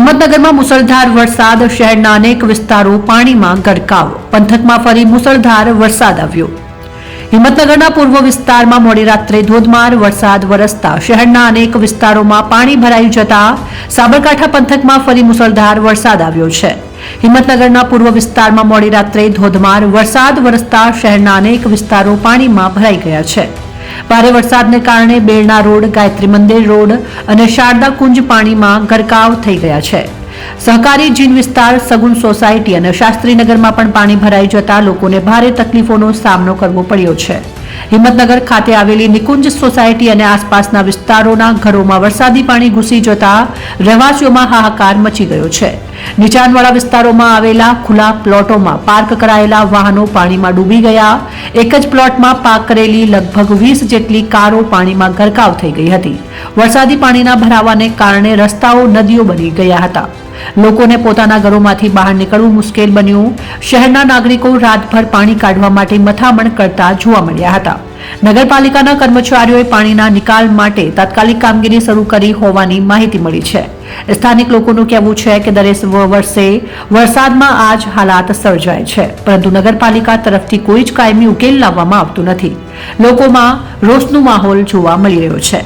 હિંમતનગરમાં મુસળધાર વરસાદ, શહેરના અનેક વિસ્તારો પાણીમાં ગરકાવ. પંથકમાં ફરી મુસળધાર વરસાદ આવ્યો. હિંમતનગરના પૂર્વ વિસ્તારમાં મોડી રાત્રે ધોધમાર વરસાદ વરસતા શહેરના અનેક વિસ્તારોમાં પાણી ભરાઈ જતા સાબરકાંઠા પંથકમાં ફરી મુસળધાર વરસાદ આવ્યો છે. હિંમતનગરના પૂર્વ વિસ્તારમાં મોડી રાત્રે ધોધમાર વરસાદ વરસતા શહેરના અનેક વિસ્તારો પાણીમાં ભરાઈ ગયા છે. ભારે વરસાદને કારણે બેરણા રોડ, ગાયત્રી મંદિર રોડ અને શારદા કુંજ પાણીમાં ગરકાવ થઈ ગયા છે. સહકારી જીન વિસ્તાર, સગુન સોસાયટી અને શાસ્ત્રીનગરમાં પણ પાણી ભરાઈ જતા લોકોને ભારે તકલીફોનો સામનો કરવો પડ્યો છે. હિંમતનગર ખાતે આવેલી નિકુંજ સોસાયટી અને આસપાસના વિસ્તારોના ઘરોમાં વરસાદી પાણી ઘૂસી જતા રહેવાસીઓમાં હાહાકાર મચી ગયો છે. નીચાણવાળા વિસ્તારોમાં આવેલા ખુલ્લા પ્લોટોમાં પાર્ક કરાયેલા વાહનો પાણીમાં ડૂબી ગયા. એક જ પ્લોટમાં પાર્ક કરેલી લગભગ 20 જેટલી કારો પાણીમાં ગરકાવ થઈ ગઈ હતી. વરસાદી પાણીના ભરાવાને કારણે રસ્તાઓ નદીઓ બની ગયા હતા. લોકોને પોતાના ઘરોમાંથી બહાર નીકળવું મુશ્કેલ બન્યું. શહેરના નાગરિકો રાતભર પાણી કાઢવા માટે મથામણ કરતા જોવા મળ્યા હતા. નગરપાલિકાના કર્મચારીઓએ પાણીના નિકાલ માટે તાત્કાલિક કામગીરી શરૂ કરી હોવાની માહિતી મળી છે. સ્થાનિક લોકોનું કહેવું છે કે દરેક વર્ષે વરસાદમાં આ જ હાલાત સર્જાય છે, પરંતુ નગરપાલિકા તરફથી કોઈ જ કાયમી ઉકેલ લાવવામાં આવતું નથી. લોકોમાં રોષનો માહોલ જોવા મળી રહ્યો છે.